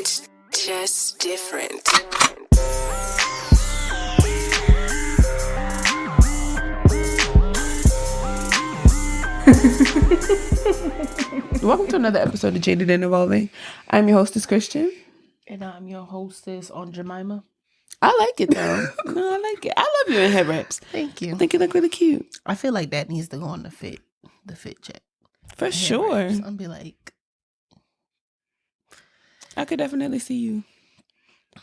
It's just different. Welcome to another episode of Jaded and Evolving. I'm your hostess, Christian. And I'm your hostess on Jemima. I like it though. No, I like it. I love you in head wraps. Thank you. I think you look really cute. I feel like that needs to go on the fit check. For sure. I'll be like, I could definitely see you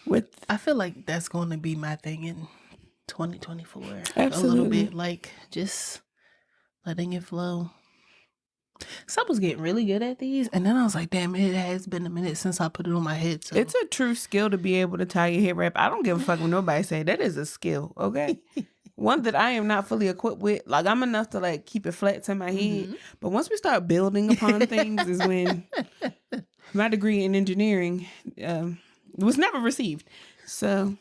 with. I feel like that's going to be my thing in 2024. Absolutely. A little bit, like just letting it flow. So I was getting really good at these, and then I was like, damn, it has been a minute since I put it on my head. So. It's a true skill to be able to tie your hair wrap. I don't give a fuck what nobody say. That is a skill, okay? One that I am not fully equipped with. Like, I'm enough to like keep it flat to my head. But once we start building upon things is when my degree in engineering was never received. So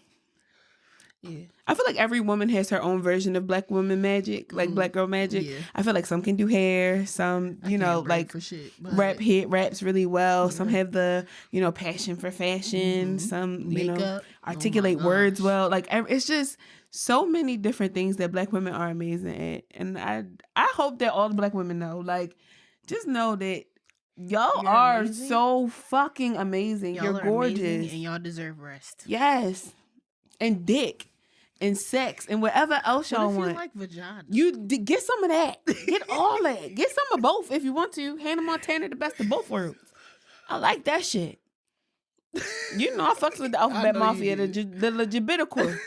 yeah. I feel like every woman has her own version of black woman magic, like black girl magic. Yeah. I feel like some can do hair, some, you know, like for shit, raps really well. Yeah. Some have the, you know, passion for fashion. Some, you know, articulate words well. Like it's just so many different things that black women are amazing at. And I hope that all the black women know, like, just know that y'all are amazing. So fucking amazing. You're gorgeous. And y'all deserve rest. Yes. And dick. And sex and whatever else y'all want. Like vagina? You get some of that. Get all that. Get some of both if you want to. Hannah Montana, the best of both worlds. I like that shit. You know I fucks with the Alphabet Mafia, the Jabitiqua.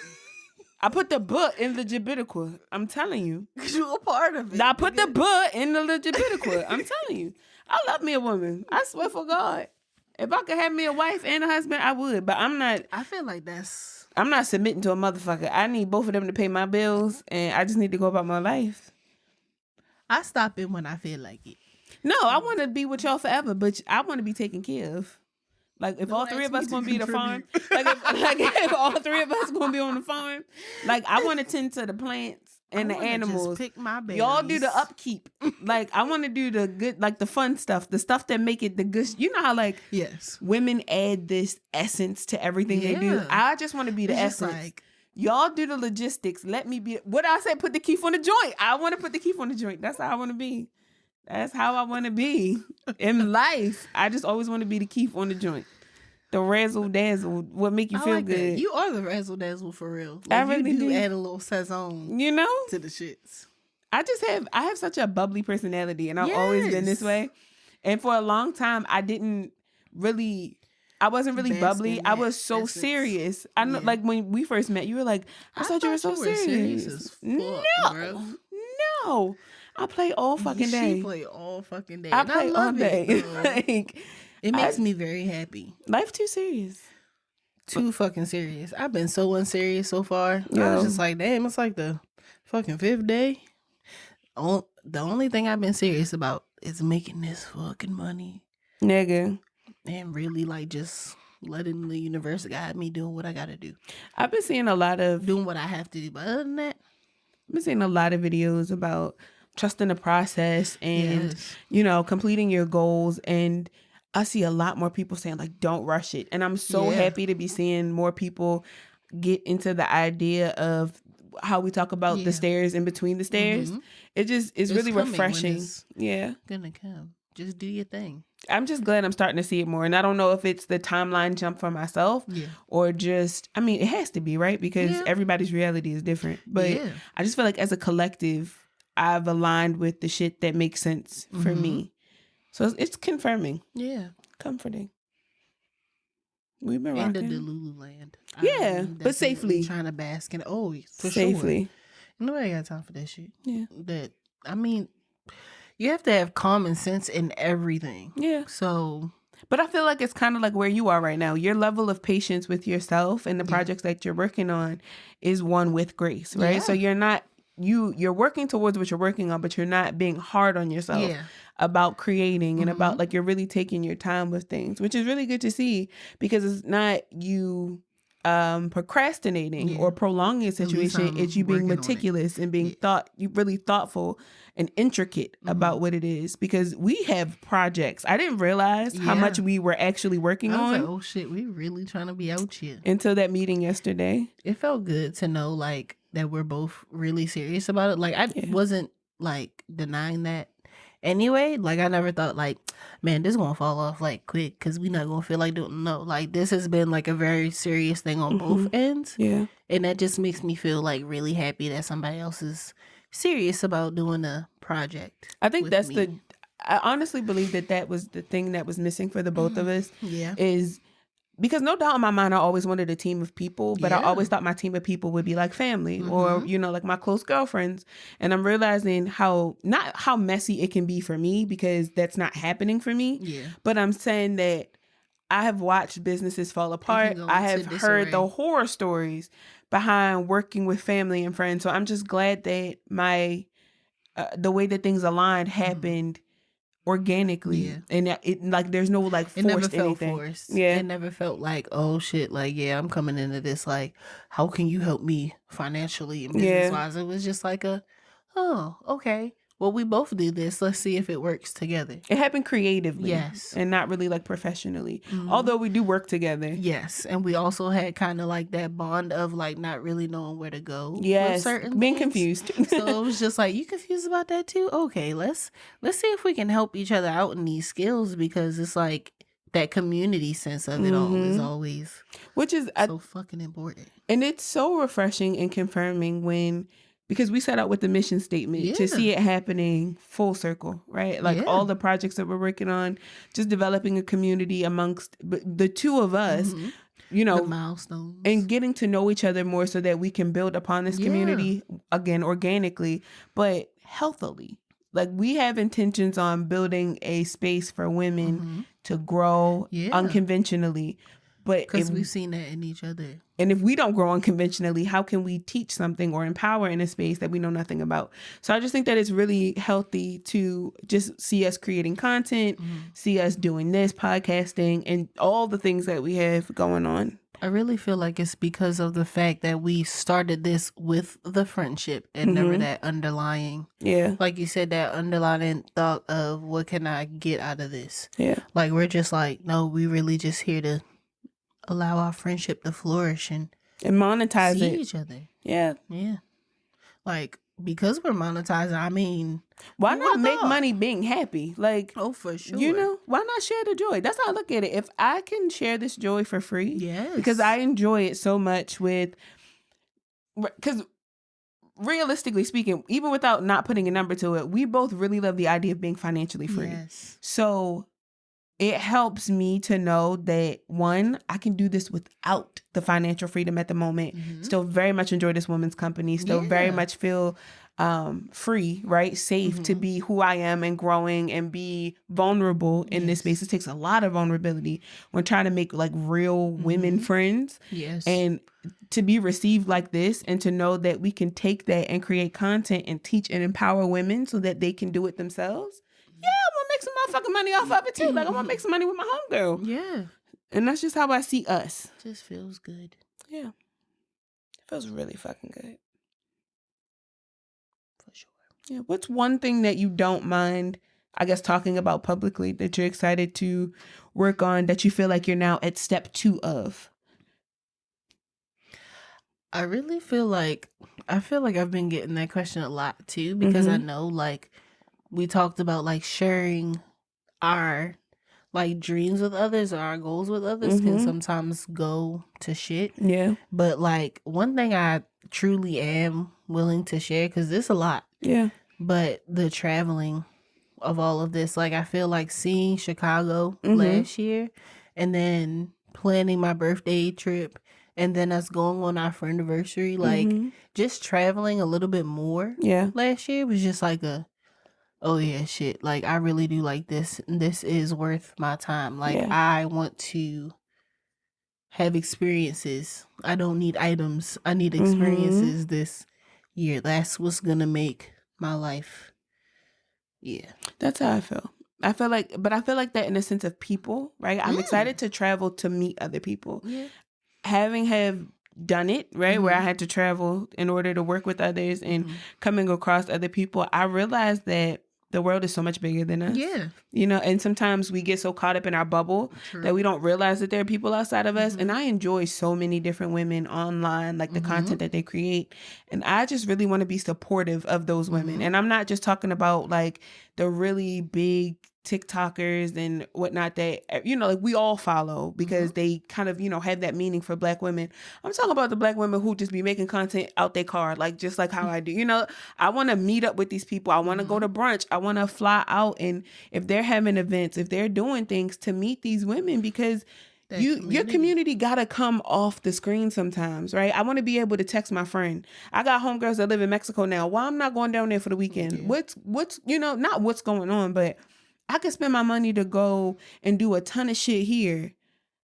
I put the butt in the Jabitiqua. I'm telling you. Because you're a part of it. I put the butt in the Jabitiqua. I'm telling you. I love me a woman. I swear for God. If I could have me a wife and a husband, I would. But I'm not. I feel like I'm not submitting to a motherfucker. I need both of them to pay my bills, and I just need to go about my life. I stop it when I feel like it. No, I want to be with y'all forever, but I want to be taken care of. Like, if all three of us going to be the farm, if all three of us going to be on the farm, like, I want to tend to the plants and the animals. Just pick my berries. Y'all do the upkeep. Like, I want to do the good, like the fun stuff, the stuff that make it the good. You know how like women add this essence to everything they do. I just want to be the essence. Like, y'all do the logistics. Let me be. What I say? Put the keef on the joint. I want to put the keef on the joint. That's how I want to be. That's how I want to be in life. I just always want to be the keef on the joint. The razzle dazzle, what make you feel like good. That. You are the razzle dazzle for real. Like, I really do add a little sazon, you know, to the shits. I have such a bubbly personality, and I've always been this way. And for a long time, I wasn't really bubbly. I was so serious. I know, like when we first met, you were like, I thought you were so serious. As fuck, No. I play all fucking day. She play all fucking day. I play all day. Like, it makes me very happy. Life too serious. Too fucking serious. I've been so unserious so far. I was just like, damn, it's like the fucking 5th day. The only thing I've been serious about is making this fucking money. Nigga. And really like just letting the universe guide me doing what I gotta do. I've been seeing a lot of doing what I have to do. But other than that, I've been seeing a lot of videos about trusting the process and, you know, completing your goals. And I see a lot more people saying, like, don't rush it. And I'm so happy to be seeing more people get into the idea of how we talk about the stairs in between the stairs. It just is really refreshing. Gonna come. Just do your thing. I'm just glad I'm starting to see it more. And I don't know if it's the timeline jump for myself or just, I mean, it has to be, right? Because everybody's reality is different. But I just feel like as a collective, I've aligned with the shit that makes sense for me. So it's confirming. Yeah. Comforting. We've been rocking. And the Delulu land. Yeah, but safely. Trying to bask in for safely. Sure. Nobody got time for that shit. Yeah. I mean, you have to have common sense in everything. Yeah. So. But I feel like it's kind of like where you are right now. Your level of patience with yourself and the projects that you're working on is one with grace, right? Yeah. So you're not, you're working towards what you're working on, but you're not being hard on yourself about creating and about like you're really taking your time with things, which is really good to see because it's not you procrastinating or prolonging a situation. It's you being meticulous and being really thoughtful and intricate about what it is, because we have projects. I didn't realize how much we were actually working on. Like, oh shit, we really trying to be out here. Until that meeting yesterday. It felt good to know like that we're both really serious about it. Like I wasn't like denying that anyway. Like I never thought like, man, this is gonna fall off like quick because we not gonna feel like doing. No, like this has been like a very serious thing on both ends. Yeah, and that just makes me feel like really happy that somebody else is serious about doing a project. I think that's I honestly believe that was the thing that was missing for the both of us. Yeah, is because no doubt in my mind, I always wanted a team of people, but I always thought my team of people would be like family or, you know, like my close girlfriends. And I'm realizing not how messy it can be for me, because that's not happening for me. Yeah. But I'm saying that I have watched businesses fall apart. I have heard the horror stories behind working with family and friends. So I'm just glad that the way that things aligned happened organically, and it like there's no like forced it never felt anything. Forced. It never felt like, oh shit, like I'm coming into this like, how can you help me financially and business wise? It was just like oh okay, well we both do this, let's see if it works together. It happened creatively, and not really like professionally, although we do work together. And we also had kind of like that bond of like not really knowing where to go. With certain being things. Confused. So it was just like, you confused about that too? Okay, let's see if we can help each other out in these skills, because it's like that community sense of it all is always, which is so fucking important. And it's so refreshing and confirming because we set out with the mission statement to see it happening full circle, right? Like all the projects that we're working on, just developing a community amongst the two of us, you know, the milestones, and getting to know each other more so that we can build upon this community again, organically, but healthily. Like we have intentions on building a space for women to grow unconventionally. But because we've seen that in each other. And if we don't grow unconventionally, how can we teach something or empower in a space that we know nothing about? So I just think that it's really healthy to just see us creating content, see us doing this, podcasting, and all the things that we have going on. I really feel like it's because of the fact that we started this with the friendship and never that underlying. Yeah. Like you said, that underlying thought of what can I get out of this? Yeah. Like we're just like, no, we really just here to allow our friendship to flourish and monetize see each other. Yeah. Yeah. Like, because we're monetizing, I mean, why not make money being happy? Like, oh, for sure. You know, why not share the joy? That's how I look at it. If I can share this joy for free, because I enjoy it so much because realistically speaking, even without not putting a number to it, we both really love the idea of being financially free. Yes. So it helps me to know that, one, I can do this without the financial freedom at the moment. Still very much enjoy this woman's company. Still very much feel free, right? Safe to be who I am and growing and be vulnerable in this space. It takes a lot of vulnerability when trying to make like real women friends. Yes. And to be received like this and to know that we can take that and create content and teach and empower women so that they can do it themselves. Yeah, I'm gonna make some motherfucking money off of it too. Like I'm gonna make some money with my homegirl. Yeah. And that's just how I see us. Just feels good. Yeah. It feels really fucking good. For sure. Yeah. What's one thing that you don't mind, I guess, talking about publicly that you're excited to work on that you feel like you're now at step 2 of? I really feel like I've been getting that question a lot too, because I know like we talked about like sharing our like dreams with others or our goals with others can sometimes go to shit. Yeah. But like one thing I truly am willing to share, because there's a lot. Yeah. But the traveling of all of this, like I feel like seeing Chicago last year and then planning my birthday trip and then us going on our friendiversary, like just traveling a little bit more last year was just like oh yeah, shit. Like I really do like this. And this is worth my time. Like I want to have experiences. I don't need items. I need experiences this year. That's what's gonna make my life. Yeah. That's how I feel. I feel like that in a sense of people, right? I'm excited to travel to meet other people. Yeah. having have done it, right, where I had to travel in order to work with others and coming across other people, I realized that the world is so much bigger than us. Yeah. You know, and sometimes we get so caught up in our bubble that we don't realize that there are people outside of us. And I enjoy so many different women online, like the content that they create. And I just really want to be supportive of those women. And I'm not just talking about like the really big TikTokers and whatnot that, you know, like we all follow because they kind of, you know, have that meaning for Black women. I'm talking about the Black women who just be making content out their car, like just like how I do. You know, I want to meet up with these people. I want to go to brunch. I want to fly out. And if they're having events, if they're doing things, to meet these women, because your community gotta come off the screen sometimes, right? I want to be able to text my friend. I got homegirls that live in Mexico now. Why I'm not going down there for the weekend? Yeah. What's you know, not what's going on, but I could spend my money to go and do a ton of shit here,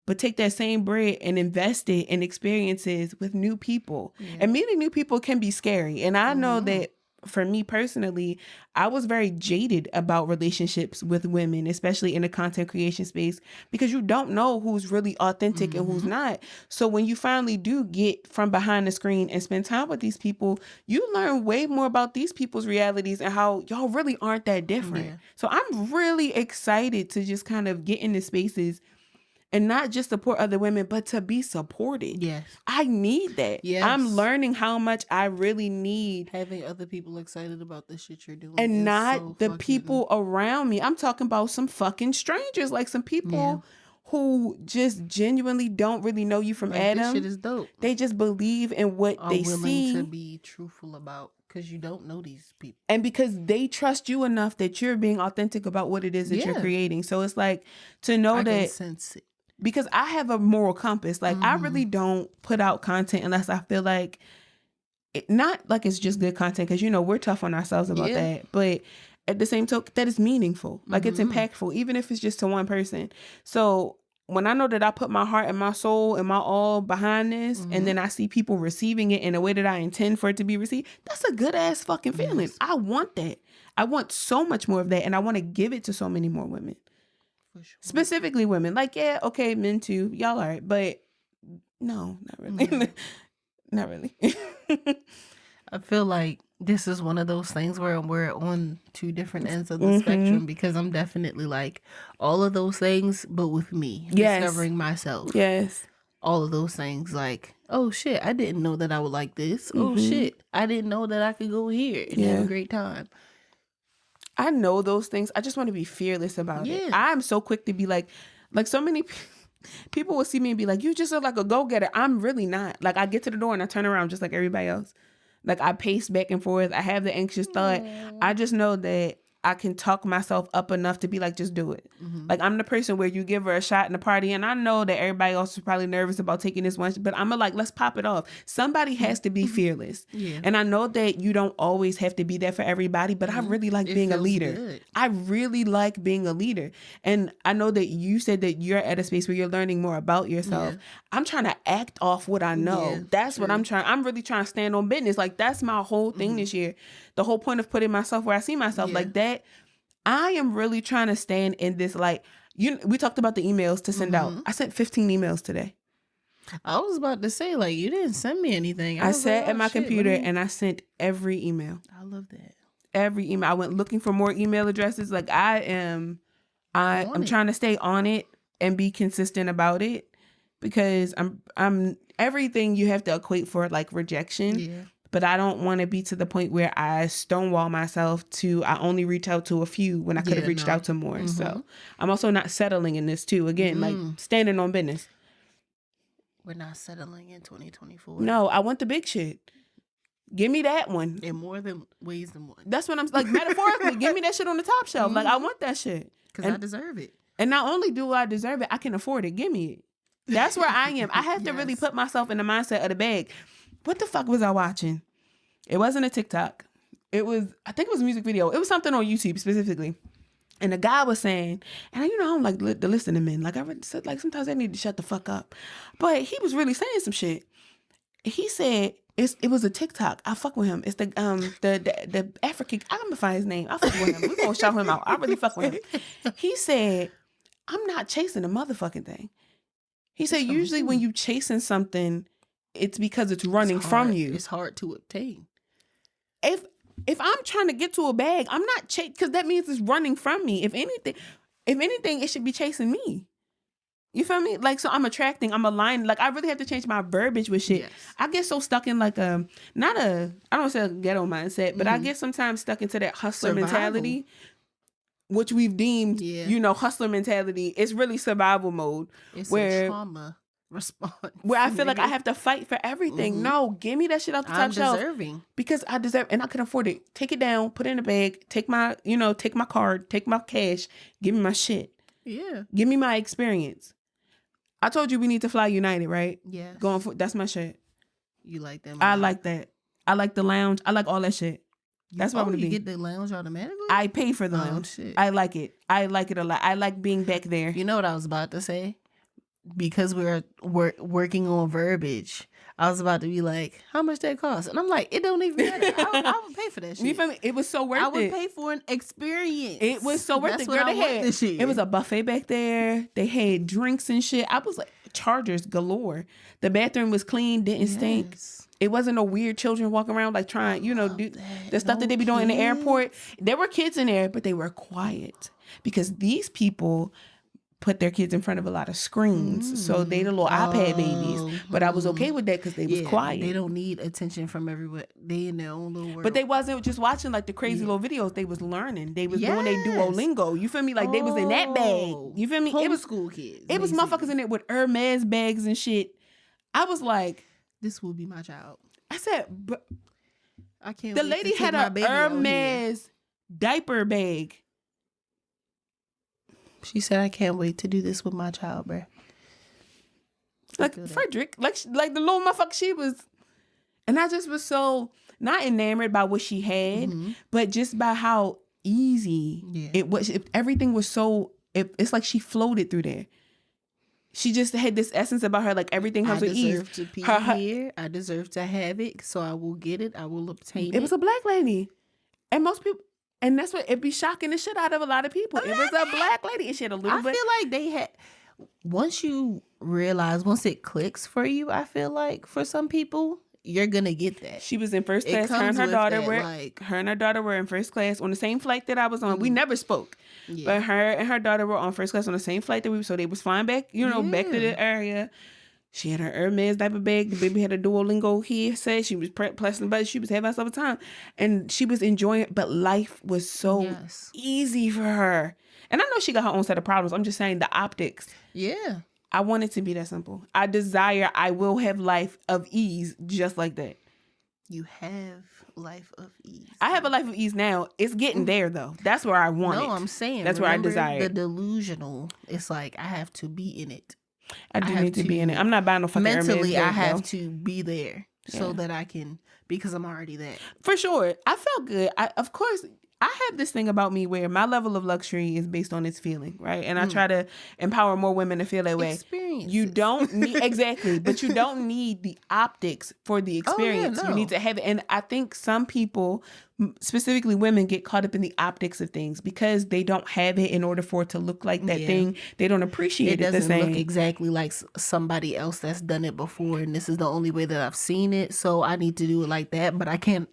but take that same bread and invest it in experiences with new people. Yeah. And meeting new people can be scary. And I know that for me personally, I was very jaded about relationships with women, especially in the content creation space, because you don't know who's really authentic and who's not. So when you finally do get from behind the screen and spend time with these people, you learn way more about these people's realities and how y'all really aren't that different. Yeah. So I'm really excited to just kind of get into spaces and not just support other women, but to be supported. Yes. I need that. Yes. I'm learning how much I really need. Having other people excited about the shit you're doing. And not so the people around me. I'm talking about some fucking strangers. Like some people who just genuinely don't really know you from Adam. This shit is dope. They just believe in what they see. Are willing to be truthful about, because you don't know these people. And because they trust you enough that you're being authentic about what it is that you're creating. So it's like to know that. I can sense it. Because I have a moral compass. Like, I really don't put out content unless I feel like, not like it's just good content, because, you know, we're tough on ourselves about that. But at the same token, that is meaningful. Like, it's impactful, even if it's just to one person. So when I know that I put my heart and my soul and my all behind this, and then I see people receiving it in a way that I intend for it to be received, that's a good ass fucking feeling. Yes. I want that. I want so much more of that. And I want to give it to so many more women. Sure. Specifically women. Like, yeah, okay, men too. Y'all all right. But no, not really. Not really. I feel like this is one of those things where we're on two different ends of the spectrum, because I'm definitely like all of those things, but with me. Discovering myself. Yes. All of those things, like, oh shit, I didn't know that I would like this. Oh shit, I didn't know that I could go here and have a great time. I know those things. I just want to be fearless about it. I'm so quick to be like so many people will see me and be like, you just look like a go-getter. I'm really not. Like, I get to the door and I turn around just like everybody else. Like, I pace back and forth. I have the anxious thought. I just know that I can talk myself up enough to be like, just do it. Like, I'm the person where you give her a shot in the party, and I know that everybody else is probably nervous about taking this one, but I'm like, let's pop it off. Somebody has to be fearless. Yeah. And I know that you don't always have to be there for everybody, but I really like being a leader. Good. I really like being a leader. And I know that you said that you're at a space where you're learning more about yourself. Yeah. I'm trying to act off what I know. Yeah, that's what I'm trying. I'm really trying to stand on business. Like, that's my whole thing this year. The whole point of putting myself where I see myself, like that. I am really trying to stand in this, like, we talked about the emails to send out. I sent 15 emails today. I was about to say, like, you didn't send me anything. I sat at my computer and I sent every email. I love that. Every email. I went looking for more email addresses. Like, I'm trying to stay on it and be consistent about it, because I'm everything you have to equate for, like, rejection. Yeah. But I don't want to be to the point where I stonewall myself to, I only reach out to a few when I could have reached out to more. So I'm also not settling in this too. Again, like, standing on business. We're not settling in 2024. No, I want the big shit. Give me that one. In more than ways than one. That's what I'm like, metaphorically. Give me that shit on the top shelf. Like, I want that shit. Because I deserve it. And not only do I deserve it, I can afford it. Give me it. That's where I am. I have to really put myself in the mindset of the bag. What the fuck was I watching? It wasn't a TikTok. I think it was a music video. It was something on YouTube specifically. And the guy was saying, and you know, I'm like the listening men. Like, I said, like, sometimes I need to shut the fuck up. But he was really saying some shit. He said it was a TikTok. I fuck with him. It's the African. I'm gonna find his name. I fuck with him. We're gonna shout him out. I really fuck with him. He said, I'm not chasing a motherfucking thing. He said usually when you chasing something, it's because it's running from you. It's hard to obtain. If I'm trying to get to a bag, I'm not because that means it's running from me. If anything, it should be chasing me. You feel me? Like, so I'm attracting, I'm aligned. Like, I really have to change my verbiage with shit. Yes. I get so stuck in like I don't say a ghetto mindset, but I get sometimes stuck into that hustler mentality, which we've deemed, hustler mentality. It's really survival mode. It's a trauma response. Where I feel like I have to fight for everything. No, give me that shit off the top shelf. Because I deserve, and I can afford it. Take it down, put it in a bag, take my card, take my cash, give me my shit. Yeah. Give me my experience. I told you we need to fly United, right? Yeah. That's my shit. You like that? I like that. I like the lounge. I like all that shit. That's what I want to be. You get the lounge automatically? I pay for the lounge. Shit. I like it. I like it a lot. I like being back there. You know what I was about to say? Because we're working on verbiage, I was about to be like, how much that cost? And I'm like, it don't even matter. I would pay for that shit. You feel me? It was so worth it. I would pay for an experience. It was so worth it. Girl, it was a buffet back there. They had drinks and shit. I was like, chargers galore. The bathroom was clean, didn't stink. It wasn't no weird children walking around like trying, do the stuff that they be doing in the airport. There were kids in there, but they were quiet because these people put their kids in front of a lot of screens. So they the little iPad babies. But I was okay with that because they was quiet. They don't need attention from everywhere. They in their own little world. But they wasn't just watching like the crazy little videos. They was learning. They was doing their Duolingo. You feel me? Like they was in that bag. You feel me? It was school kids. It was motherfuckers in it with Hermes bags and shit. I was like, this will be my child. I said, but I can't. The lady had a Hermes diaper bag. She said, I can't wait to do this with my child, bro. Like Frederick, like the little motherfucker she was. And I just was so not enamored by what she had, but just by how easy it was. Everything was so, it's like she floated through there. She just had this essence about her, like everything comes with ease. I deserve to be here. I deserve to have it, so I will get it. I will obtain it. It was a black lady. And most people... And that's what, it'd be shocking the shit out of a lot of people. It was a black lady. And she had a little bit. I feel like they had, once it clicks for you, I feel like for some people, you're going to get that. She was in first class. Her and her daughter were in first class on the same flight that I was on. We never spoke. Yeah. But her and her daughter were on first class on the same flight that we were. So they was flying back, back to the area. She had her Hermes diaper bag. The baby had a Duolingo here. Said she was pressing the button. She was having herself a time. And she was enjoying it. But life was so easy for her. And I know she got her own set of problems. I'm just saying the optics. Yeah. I want it to be that simple. I will have life of ease just like that. You have life of ease. I have a life of ease now. It's getting there, though. That's where I want it. No, I'm saying. That's where I desire the delusional. It's like, I have to be in it. I need to be in it. I'm not buying no fucking mentally. Hermes I have to be there so that I can, because I'm already there. For sure. I felt good. Of course, I have this thing about me where my level of luxury is based on its feeling, right? And I try to empower more women to feel that way. You don't need, exactly, but you don't need the optics for the experience. You need to have it. And I think some people, specifically women, get caught up in the optics of things because they don't have it in order for it to look like that thing. They don't appreciate it the same. It doesn't look exactly like somebody else that's done it before, and this is the only way that I've seen it, so I need to do it like that, but I can't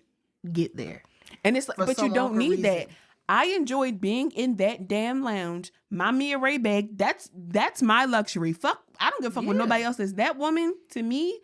get there. And it's like, but you don't need that. I enjoyed being in that damn lounge. My Mia Ray bag, that's my luxury. Fuck, I don't give a fuck what nobody else is. That woman, to me,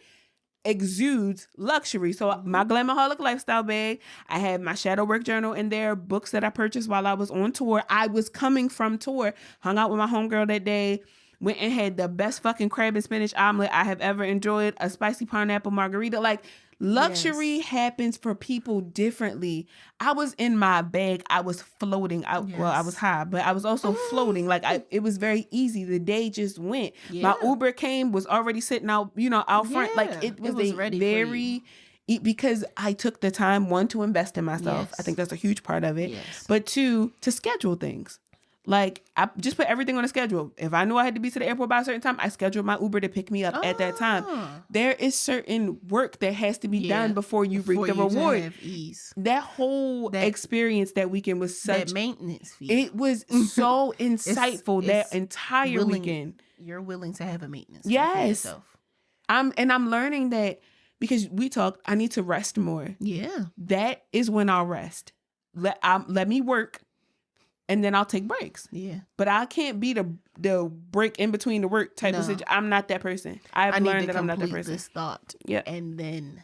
exudes luxury. So my Glamaholic lifestyle bag, I had my shadow work journal in there, books that I purchased while I was on tour. I was coming from tour, hung out with my homegirl that day, went and had the best fucking crab and spinach omelet I have ever enjoyed, a spicy pineapple margarita. Like, luxury happens for people differently. I was in my bag. I was floating. Well, I was high, but I was also floating. Like, it was very easy. The day just went. My Uber came, was already sitting out, out front. Like, it was ready very, because I took the time, one, to invest in myself. I think that's a huge part of it. But two, to schedule things. Like, I just put everything on a schedule. If I knew I had to be to the airport by a certain time, I scheduled my Uber to pick me up at that time. There is certain work that has to be done before you reap the reward. Have ease. That whole experience that weekend was such... That maintenance fee. It was so insightful that entire weekend. you're willing to have a maintenance. Yes. For yourself. I'm learning that because we talked, I need to rest more. Yeah. That is when I'll rest. Let me work. And then I'll take breaks. Yeah. But I can't be the break in between the work type of situation. I'm not that person. I've learned that I'm not that person. This thought. Yeah. And then.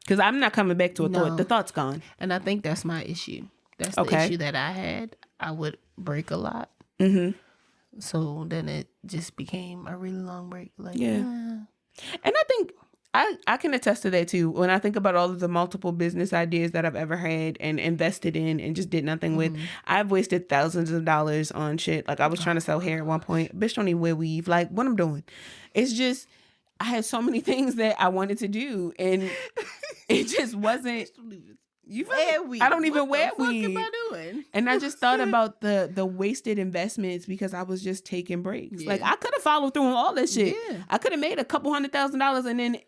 Because I'm not coming back to a thought. The thought's gone. And I think that's my issue. That's the issue that I had. I would break a lot. Mm-hmm. So then it just became a really long break. Like, yeah. And I think I can attest to that too. When I think about all of the multiple business ideas that I've ever had and invested in and just did nothing with, I've wasted thousands of dollars on shit. Like I was trying to sell hair at one point. Bitch don't even wear weave. Like what I'm doing. It's just, I had so many things that I wanted to do and it just wasn't. You wear weave. I don't even wear weave. What am I doing? And I just thought about the wasted investments because I was just taking breaks. Yeah. Like I could have followed through on all that shit. Yeah. I could have made a couple $100,000 and then,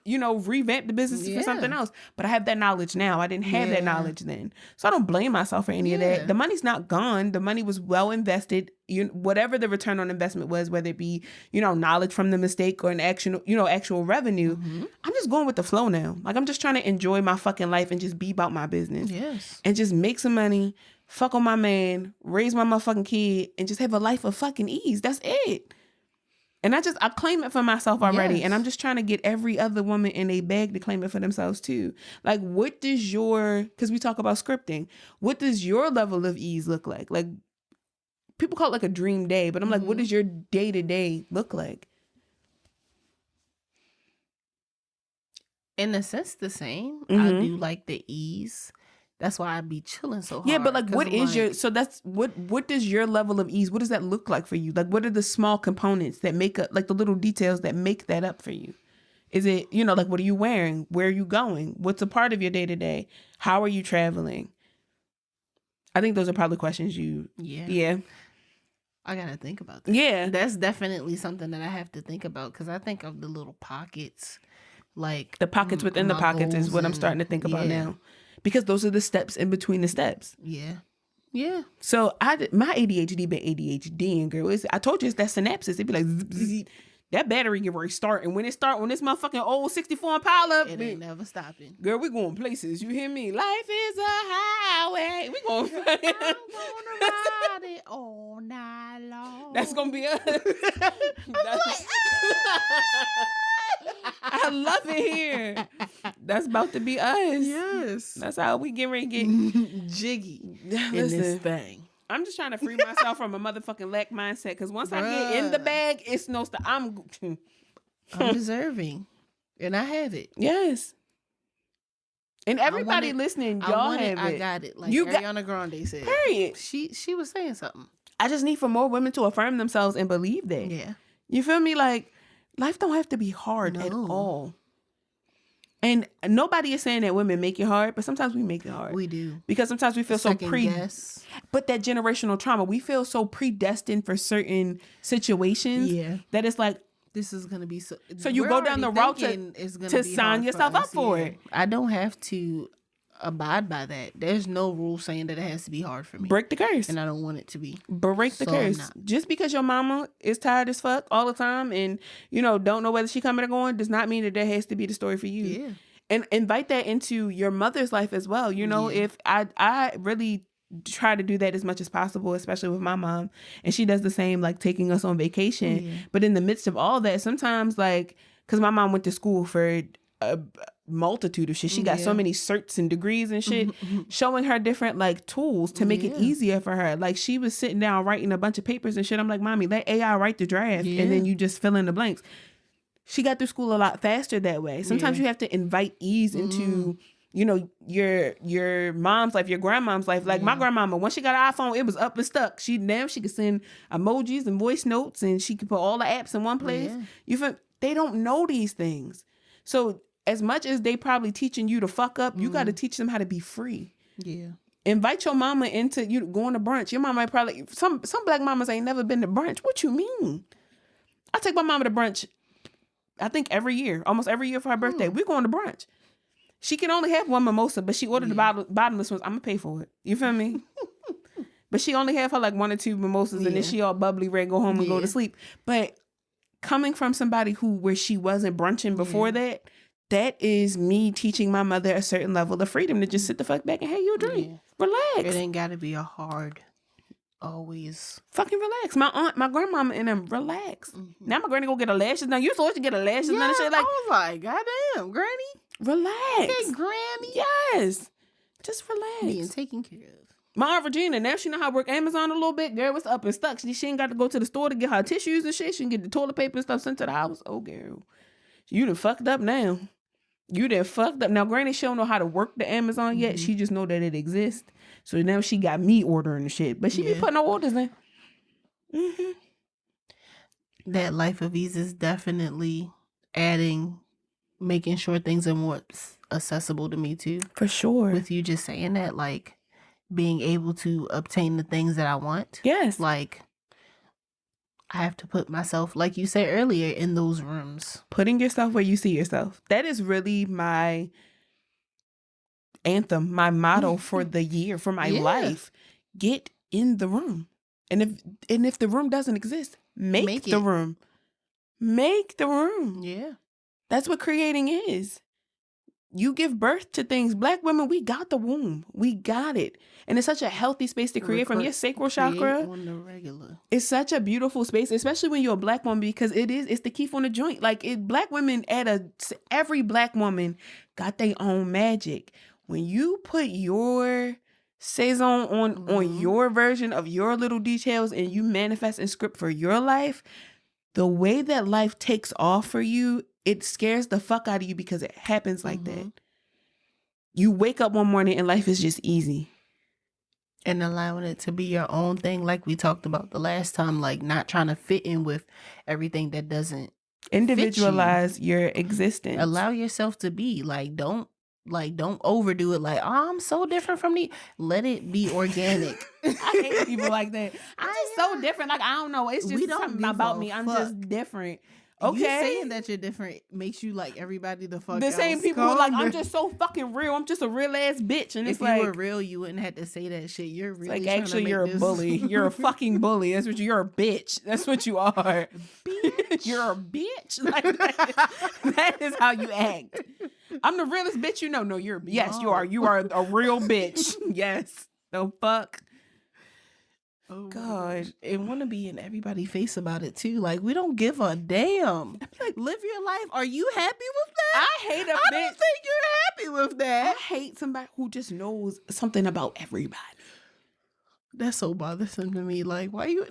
revamp the business for something else. But I have that knowledge now. I didn't have that knowledge then. So I don't blame myself for any of that. The money's not gone. The money was well invested. Whatever the return on investment was, whether it be, knowledge from the mistake or an actual revenue, I'm just going with the flow now. Like I'm just trying to enjoy my fucking life and just be about my business. Yes. And just make some money, fuck on my man, raise my motherfucking kid, and just have a life of fucking ease. That's it. And I claim it for myself already. Yes. And I'm just trying to get every other woman in a bag to claim it for themselves too. Like what does because we talk about scripting, what does your level of ease look like? Like, people call it like a dream day, but I'm like, what does your day-to-day look like? In a sense, the same. I do like the ease. That's why I be chilling so hard. Yeah, but like, what is what does your level of ease, what does that look like for you? Like, what are the small components that make up, like the little details that make that up for you? Is it, like, what are you wearing? Where are you going? What's a part of your day-to-day? How are you traveling? I think those are probably questions Yeah. I gotta think about that. Yeah. That's definitely something that I have to think about because I think of the little pockets. Like the pockets within the pockets is what I'm starting to think about now. Because those are the steps in between the steps. Yeah. Yeah. So my ADHD been ADHDing, girl. I told you it's that synapses. It'd be like, zzz, that battery get ready to start. And when this motherfucking old 64 pile up, it ain't never stopping. Girl, we going places. You hear me? Life is a highway. We going. I'm gonna ride it all night long. That's gonna be us. I love it here. That's about to be us. Yes. That's how we get ready to get jiggy in this thing. I'm just trying to free myself from a motherfucking lack mindset because once I get in the bag, it's no stop. I'm deserving, and I have it. Yes. And everybody listening, y'all have it. I got it. Like Ariana Grande said. Period. She was saying something. I just need for more women to affirm themselves and believe that. Yeah. You feel me? Like, life don't have to be hard at all. And nobody is saying that women make it hard, but sometimes we make it hard. We do. Because sometimes we feel but that generational trauma, we feel so predestined for certain situations that it's like, this is going to be so you go down the route to sign yourself up for it. I don't have to abide by that. There's no rule saying that it has to be hard for me. Break the curse. And I don't want it to be. Break the curse. Just because your mama is tired as fuck all the time and, don't know whether she coming or going does not mean that has to be the story for you. Yeah. And invite that into your mother's life as well. If I really try to do that as much as possible, especially with my mom, and she does the same, like taking us on vacation. Yeah. But in the midst of all that, sometimes like, because my mom went to school for a multitude of shit. She got so many certs and degrees and shit, showing her different like tools to make it easier for her. Like she was sitting down writing a bunch of papers and shit. I'm like, Mommy, let AI write the draft and then you just fill in the blanks. She got through school a lot faster that way. Sometimes you have to invite ease into, your mom's life, your grandmom's life. Like my grandmama, once she got an iPhone, it was up and stuck. She could send emojis and voice notes and she could put all the apps in one place. They don't know these ththings. So as much as they probably teaching you to fuck up, you got to teach them how to be free. Yeah. Invite your mama into you going to brunch. Your mama probably, some black mamas ain't never been to brunch. What you mean? I take my mama to brunch, I think almost every year for her birthday. We're going to brunch. She can only have one mimosa, but she ordered the bottomless ones. I'm going to pay for it. You feel me? But she only have her like 1 or 2 mimosas and then she all bubbly ready to go home and go to sleep. But coming from somebody where she wasn't brunching before that is me teaching my mother a certain level of freedom to just sit the fuck back and, hey, you drink. Relax. It ain't got to be a hard, always. Fucking relax. My aunt, my grandmama and them, relax. Mm-hmm. Now my granny go get her lashes done. You supposed to get her lashes done and shit. Like, I was like, goddamn, granny. Relax. Hey, granny. Yes. Just relax. Being taken care of. My Aunt Regina, now she know how to work Amazon a little bit. Girl, what's up and stuck. She ain't got to go to the store to get her tissues and shit. She can get the toilet paper and stuff sent to the house. Oh, girl. You done fucked up now. You done fucked up. Now, granny, she don't know how to work the Amazon yet. She just know that it exists. So now she got me ordering the shit. But she be putting her orders in. Mm-hmm. That life of ease is definitely making sure things are more accessible to me too. For sure. With you just saying that, like, being able to obtain the things that I want. Yes. Like, I have to put myself, like you said earlier, in those rooms. Putting yourself where you see yourself. That is really my anthem, my motto for the year, for my life. Get in the room. And if the room doesn't exist, make the room. Make the room. Yeah. That's what creating is. You give birth to things. Black women, we got the womb. We got it. And it's such a healthy space to create from your sacral chakra. On the regular. It's such a beautiful space, especially when you're a black woman, because it's the key on the joint. Like, black women every black woman got their own magic. When you put your sazon on your version of your little details and you manifest and script for your life, the way that life takes off for you, it scares the fuck out of you because it happens like that. You wake up one morning and life is just easy. And allowing it to be your own thing, like we talked about the last time, like not trying to fit in with everything that doesn't individualize your existence. Allow yourself to be. Don't overdo it. Like, oh, I'm so different from the. Let it be organic. I hate people like that. I'm just so different. Like, I don't know. It's just something about me. I'm just different. Okay, you saying that you're different makes you like everybody the fuck. The same people who like, I'm just so fucking real. I'm just a real ass bitch. And if you were real, you wouldn't have to say that shit. You're really like, actually, you're a bully. You're a fucking bully. That's what you're a bitch. That's what you are. Bitch. You're a bitch. Like, that is how you act. I'm the realest bitch you know. No, you're yes, you are. You are a real bitch. Yes. The fuck. Oh God, and want to be in everybody's face about it too. Like, we don't give a damn. Like, live your life. Are you happy with that? I hate a bitch. I don't think you're happy with that. I hate somebody who just knows something about everybody. That's so bothersome to me. Like, why you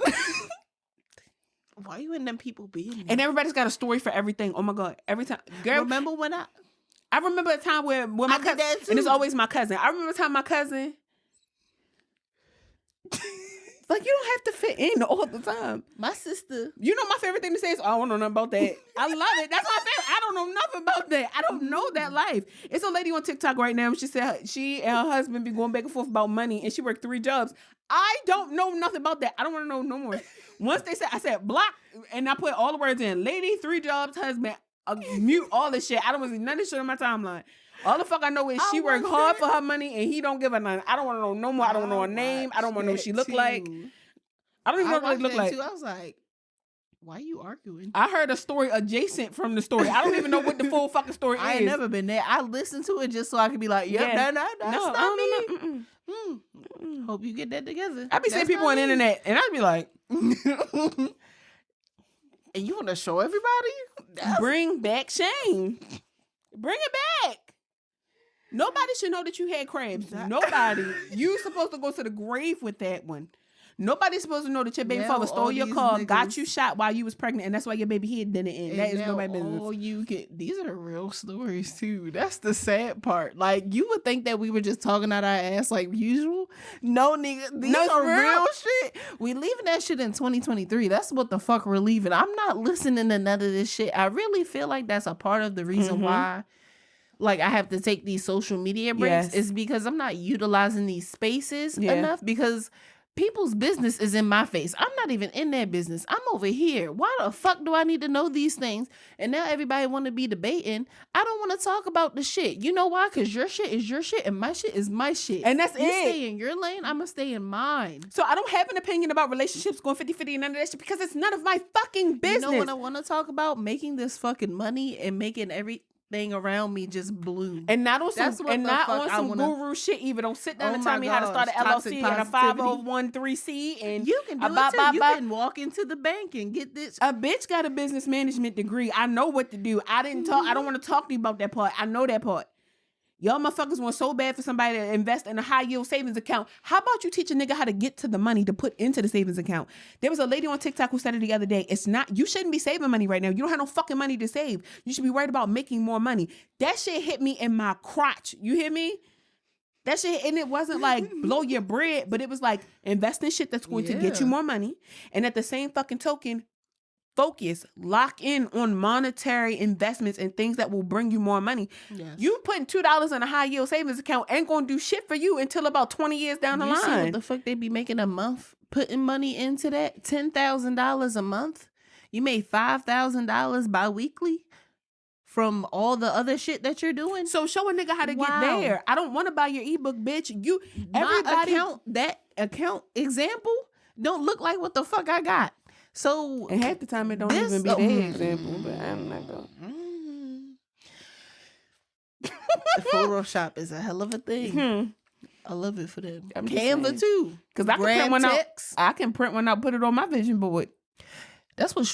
in them people being? And everybody's got a story for everything. Oh my God, every time. Girl, remember when I remember a time where my cousin, and it's always my cousin. I remember a time my cousin. Like, you don't have to fit in all the time. My sister. You know my favorite thing to say is, oh, I don't know nothing about that. I love it. That's my favorite. I don't know nothing about that. I don't know that life. It's a lady on TikTok right now. She said she and her husband be going back and forth about money, and she worked 3 jobs. I don't know nothing about that. I don't want to know no more. Once they said, I said, block, and I put all the words in. Lady, 3 jobs, husband, mute all this shit. I don't want to see none of this shit on my timeline. All the fuck I know is she worked hard for her money and he don't give her none. I don't want to know no more. I don't want to know her name. I don't want to know what she look like. I don't even know what she look like. I was like, why are you arguing? I heard a story adjacent from the story. I don't even know what the full fucking story is. I ain't never been there. I listened to it just so I could be like, that's not me. Hope you get that together. I be seeing people on the internet and I'd be like, and you want to show everybody? Bring back shame. Bring it back. Nobody should know that you had crabs. Nobody. You supposed to go to the grave with that one. Nobody's supposed to know that your baby father stole your car, got you shot while you was pregnant, and that's why your baby head didn't end. That is nobody's business. All you get, these are the real stories too. That's the sad part. Like, you would think that we were just talking out our ass like usual. No, nigga, these are real shit. We leaving that shit in 2023. That's what the fuck we're leaving. I'm not listening to none of this shit. I really feel like that's a part of the reason why. Like, I have to take these social media breaks is because I'm not utilizing these spaces enough, because people's business is in my face. I'm not even in their business. I'm over here. Why the fuck do I need to know these things? And now everybody want to be debating. I don't want to talk about the shit. You know why? Because your shit is your shit and my shit is my shit. And that's you it. Stay in your lane. I'm going to stay in mine. So I don't have an opinion about relationships going 50-50 and none of that shit because it's none of my fucking business. You know what I want to talk about? Making this fucking money and making everything around me just bloom. And not on some guru shit either. Don't sit down and tell me how to start an LLC and a 501(c)(3) and you can do it too. You can walk into the bank and get this. A bitch got a business management degree. I know what to do. I don't want to talk to you about that part. I know that part. Y'all motherfuckers want so bad for somebody to invest in a high yield savings account. How about you teach a nigga how to get to the money to put into the savings account? There was a lady on TikTok who said it the other day. You shouldn't be saving money right now. You don't have no fucking money to save. You should be worried about making more money. That shit hit me in my crotch. You hear me? That shit, and it wasn't like blow your bread, but it was like invest in shit that's going to get you more money. And at the same fucking token, focus, lock in on monetary investments and things that will bring you more money. Yes. You putting $2 in a high yield savings account ain't gonna do shit for you until about 20 years down the line. See what the fuck they be making a month putting money into that? $10,000 a month. You made $5,000 bi-weekly from all the other shit that you're doing. So show a nigga how to get there. I don't want to buy your ebook, bitch. That account example don't look like what the fuck I got. So and half the time it don't even be their example, but I'm not going. Photoshop is a hell of a thing. Mm-hmm. I love it for them. Canva too, because I can print one out. I can print one out, put it on my vision board. That's what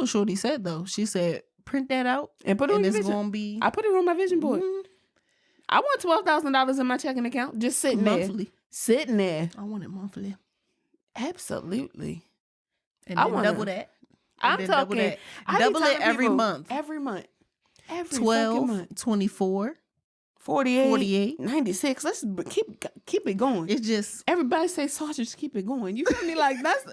Shorty said though. She said print that out and put it on your vision. Gonna be. I put it on my vision board. Mm-hmm. I want $12,000 in my checking account, just sitting monthly. Sitting there. I want it monthly. Absolutely. And then double that. I'm talking. Double it every month. Every month. Every 12, month. 24, 48, 96. Let's keep it going. It's just everybody say sausage. Keep it going. You feel me? Like that's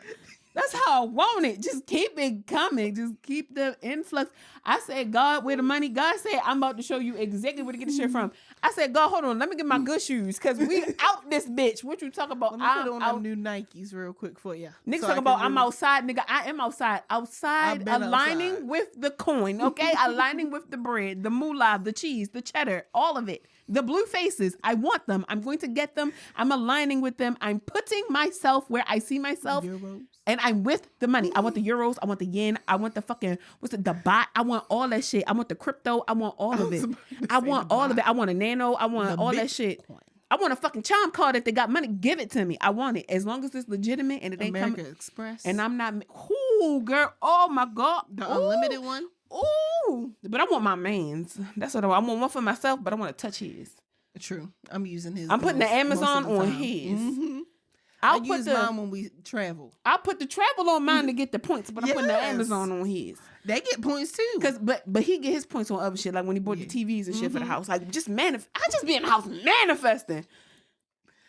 how I want it. Just keep it coming. Just keep the influx. I said, God, where the money? God said, I'm about to show you exactly where to get the shit from. I said, God, hold on. Let me get my good shoes because we out this bitch. What you talking about? Let me put on them new Nikes real quick for you. Niggas talking about I'm outside. Nigga, I am outside. Outside, aligning with the coin, okay? Aligning with the bread, the moolah, the cheese, the cheddar, all of it. The blue faces, I want them. I'm going to get them. I'm aligning with them. I'm putting myself where I see myself. Euros. And I'm with the money. I want the euros. I want the yen. I want the fucking, the bot. I want all that shit. I want the crypto. I want all of it. I want all of it. I want a nano. I want all that shit. I want a fucking chime card. If they got money, give it to me. I want it. As long as it's legitimate and it ain't coming. American Express. And I'm not, ooh, girl. Oh my God. The unlimited one? Ooh, but I want my man's. That's what I want. I want one for myself, but I want to touch his. True. I'm using his. I'm putting the Amazon on his. Mm-hmm. I use mine when we travel. I put the travel on mine to get the points, but I'm putting the Amazon on his. They get points too. But he get his points on other shit, like when he bought the TVs and shit for the house. Like I just be in the house manifesting.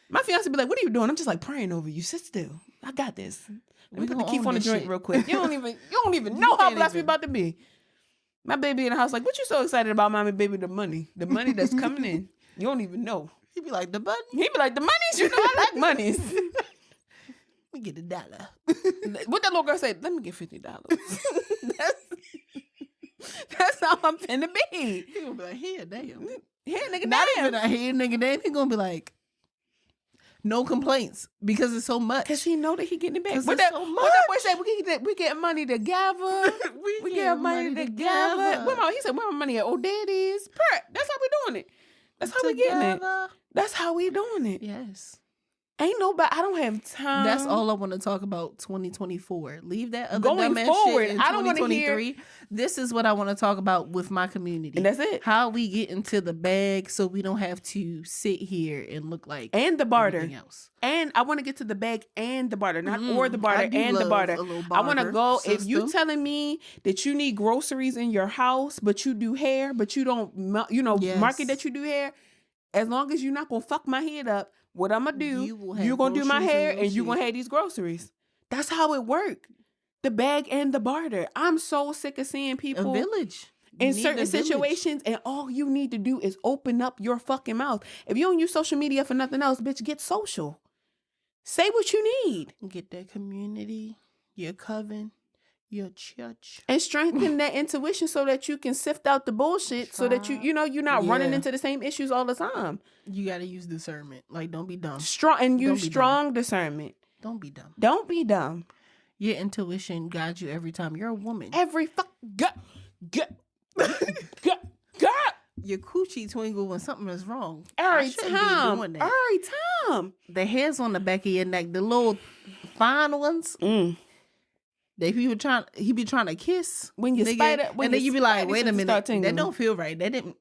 My fiance be like, "What are you doing?" I'm just like praying over you. Sit still. I got this. Let me put the key on the joint real quick. You don't even know how blessed we about to be. My baby in the house like, what you so excited about, mommy, baby? The money that's coming in. You don't even know. He be like, the money? He be like, the monies? You know I like monies. We get $1. What that little girl said, let me get $50. That's how I'm finna be. He gonna be like, here, damn. Here, nigga, damn. Not even a here, nigga, damn. He gonna be like, no complaints because it's so much. Because he know that he getting it back. What that boy said, we get money together. we get money together. He said, where my money at? Oh, there it is. That's how we doing it. That's how we getting it. That's how we doing it. Yes. Ain't nobody, I don't have time. That's all I want to talk about 2024. Leave that other going dumbass forward. shit in I don't 2023. Hear... This is what I want to talk about with my community. And that's it. How we get into the bag so we don't have to sit here and look like and the barter. Everything else. And I want to get to the bag and the barter, not or the barter and the barter. I want to go, system. If you telling me that you need groceries in your house, but you do hair, but you don't, market that you do hair, as long as you're not going to fuck my head up, what I'm going to do, you're going to do my hair and you're going to have these groceries. That's how it works. The bag and the barter. I'm so sick of seeing people. A village. In certain situations, and all you need to do is open up your fucking mouth. If you don't use social media for nothing else, bitch, get social. Say what you need. Get that community, your coven, your church. And strengthen that intuition so that you can sift out the bullshit so that you're not running into the same issues all the time. You got to use discernment. Like, don't be dumb. Strong discernment. Don't be dumb. Don't be dumb. Your intuition guides you every time. You're a woman. Every fuck. Your coochie twinkle when something is wrong. Every time. The hairs on the back of your neck, the little fine ones. He be trying to kiss when you spider, and then you be like, wait a minute, that don't feel right. That didn't.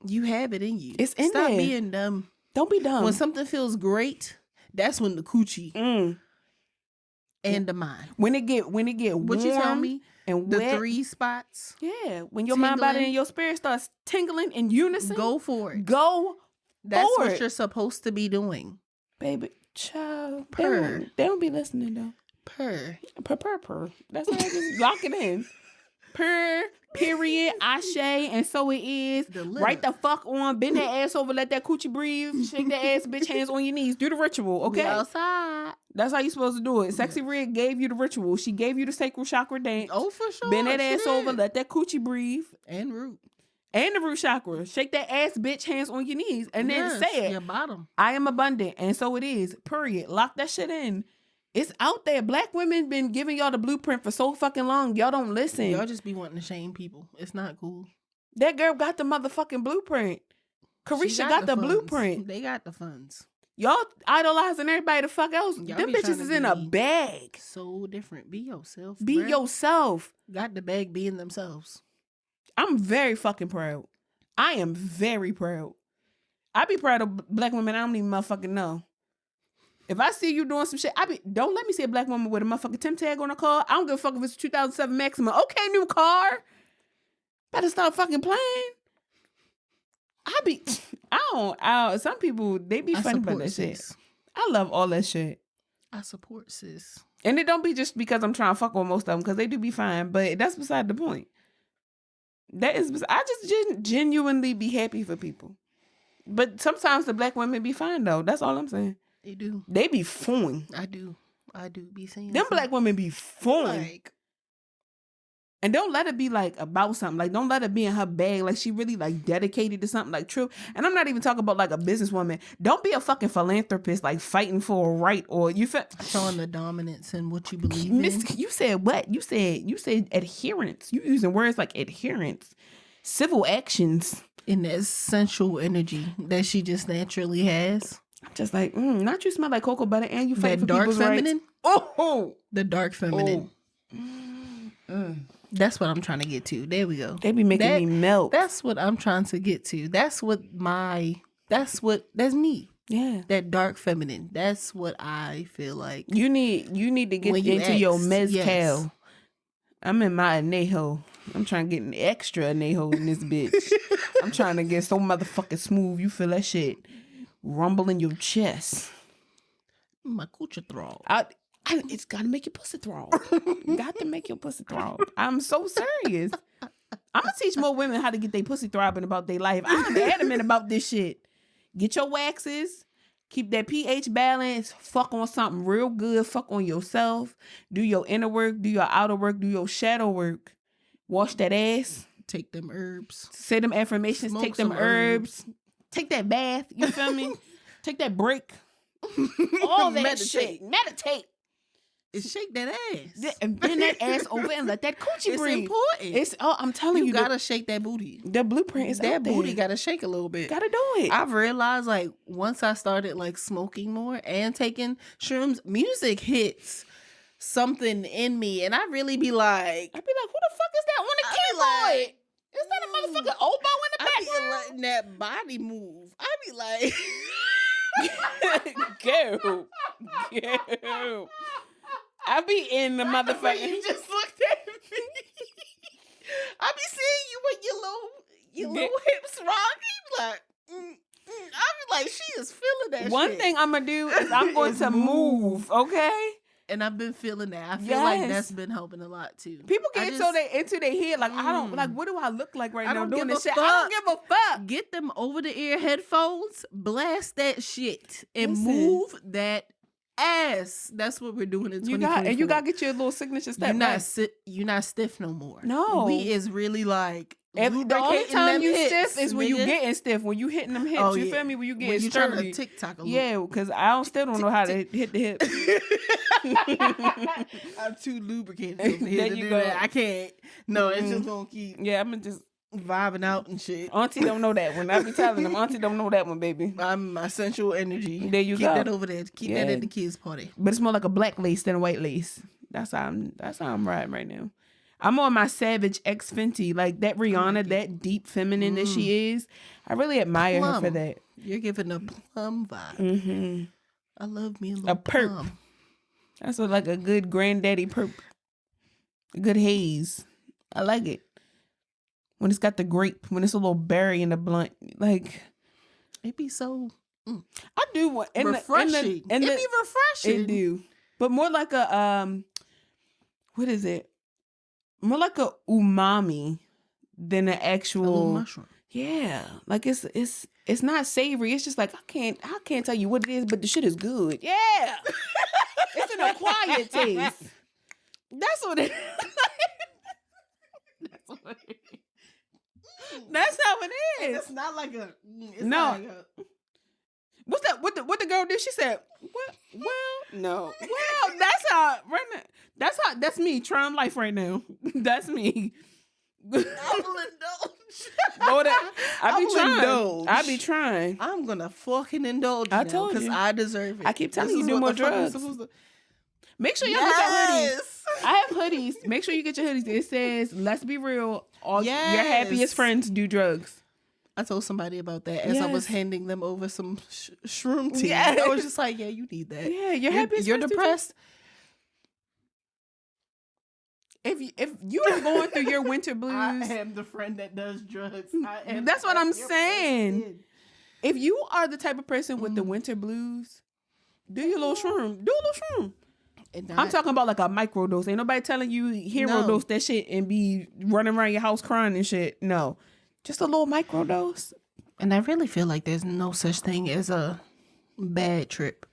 You have it in you. It's in Stop there. being dumb. Don't be dumb. When something feels great, that's when the coochie and the mind. When it get warm, what you tell me, and the wet, 3 spots. Yeah, when your mind, body, and your spirit starts tingling in unison, go for it. That's what you're supposed to be doing, baby. Child, purr. They don't be listening though. Purr. That's why I just lock it in. Purr. Period. Ashe. And so it is. Right the fuck on. Bend that ass over. Let that coochie breathe. Shake that ass, bitch. Hands on your knees. Do the ritual. Okay. We outside. That's how you supposed to do it. Sexy Red gave you the ritual. She gave you the sacral chakra dance. Oh, for sure. Bend that ass over. Let that coochie breathe. And root. And the root chakra. Shake that ass, bitch. Hands on your knees. And then say it. Your bottom. I am abundant. And so it is. Period. Lock that shit in. It's out there. Black women been giving y'all the blueprint for so fucking long. Y'all don't listen. Y'all just be wanting to shame people. It's not cool. That girl got the motherfucking blueprint. Carisha got the blueprint. They got the funds. Y'all idolizing everybody the fuck else. Y'all them bitches is in a bag. So different. Be yourself. Be yourself. Got the bag being themselves. I'm very fucking proud. I am very proud. I be proud of black women I don't even motherfucking know. If I see you doing some shit, don't let me see a black woman with a motherfucking Tim tag on her car. I don't give a fuck if it's a 2007 Maxima. Okay, new car. Better stop fucking playing. Some people, they be funny about that shit. I love all that shit. I support sis. And it don't be just because I'm trying to fuck on most of them, because they do be fine, but that's beside the point. I just genuinely be happy for people. But sometimes the black women be fine though. That's all I'm saying. They do. They be fooling. I do be saying them black women be fooling. And don't let it be like about something. Like, don't let it be in her bag. Like, she really like dedicated to something like true. And I'm not even talking about like a businesswoman. Don't be a fucking philanthropist, like fighting for a right or showing the dominance in what you believe in. You said what? You said adherence. You using words like adherence, civil actions. In that sensual energy that she just naturally has. I'm just like, not you smell like cocoa butter and you fight for dark people's feminine. Rights. Oh, the dark feminine. That's what I'm trying to get to. There we go. They be making me melt. That's what I'm trying to get to. That's me. Yeah. That dark feminine. That's what I feel like. You need to get into your mezcal. Yes. I'm in my anejo. I'm trying to get an extra anejo in this bitch. I'm trying to get so motherfucking smooth. You feel that shit rumble in your chest. My coochie throb. It's got to make your pussy throb. Got to make your pussy throb. I'm so serious. I'm going to teach more women how to get their pussy throbbing about their life. I'm adamant about this shit. Get your waxes. Keep that pH balance. Fuck on something real good. Fuck on yourself. Do your inner work. Do your outer work. Do your shadow work. Wash that ass. Take them herbs. Say them affirmations. Smoke take them herbs. Take that bath. You feel me? Take that break. All that shit. Meditate. Shake that ass. And bend that ass over and let that coochie breathe. It's important. I'm telling you. You gotta shake that booty. The blueprint is that out there. booty gotta shake a little bit. Gotta do it. I've realized like once I started like smoking more and taking shrooms, music hits something in me, and I really be like, who the fuck is that on the keyboard? Is that a motherfucking oboe in the background? I be letting that body move. I be like, go. I be in the motherfucker. You just looked at me. I be seeing you with your little hips rock. Like, I be like, she is feeling that. One thing I'm gonna do is I'm going to move, okay? And I've been feeling that. I feel like that's been helping a lot too. People get into their head like, I don't like, what do I look like right now doing this shit? Fuck. I don't give a fuck. Get them over the ear headphones, blast that shit, and move that ass. That's what we're doing in 2024. And you got to get your little signature step. You're not stiff no more. No. We is really like the only time you stiff is when you getting stiff, when you hitting them hips. Oh, you feel me? When you getting when you sturdy. trying to TikTok a little. Yeah, because I still don't know how to hit the hips. I'm too lubricated over here to do that. I can't. No, it's just gonna keep. Yeah, I'm just vibing out and shit. Auntie don't know that one. I be telling them, Auntie don't know that one, baby. I'm my sensual energy. There you Keep go. that over there. Keep that at the kids' party. But it's more like a black lace than a white lace. That's how I'm riding right now. I'm on my Savage X Fenty, like that Rihanna, that deep feminine that she is. I really admire her for that. You're giving a plum vibe. Mm-hmm. I love me a little perp. plum. That's like a good granddaddy perp. A good haze. I like it. When it's got the grape, when it's a little berry in the blunt, like it be so. I do want refreshing. It be refreshing. It do, but more like a what is it? More like a umami than an actual mushroom. Yeah, like it's not savory. It's just like I can't tell you what it is, but the shit is good. Yeah, it's an acquired taste. That's what it is. That's what it is. That's how it is. And it's not like a. No. What's that? What the girl did? She said, "Well, no. Well, that's how. Right now, that's me trying life right now. That's me. I will indulge. I be trying. I'm gonna fucking indulge. I told you because I deserve it. I keep telling you do more drugs. Make sure you get your hoodies. I have hoodies. Make sure you get your hoodies. It says, "Let's be real. All your happiest friends do drugs." I told somebody about that as I was handing them over some shroom tea. Yes. I was just like, "Yeah, you need that. Yeah, your happiest. You're depressed. If you are going through your winter blues, I am the friend that does drugs. That's what I'm saying. If you are the type of person with the winter blues, do your little shroom. Do a little shroom. I'm talking about like a micro dose. Ain't nobody telling you hero dose that shit and be running around your house crying and shit. No. Just a little micro dose. And I really feel like there's no such thing as a bad trip.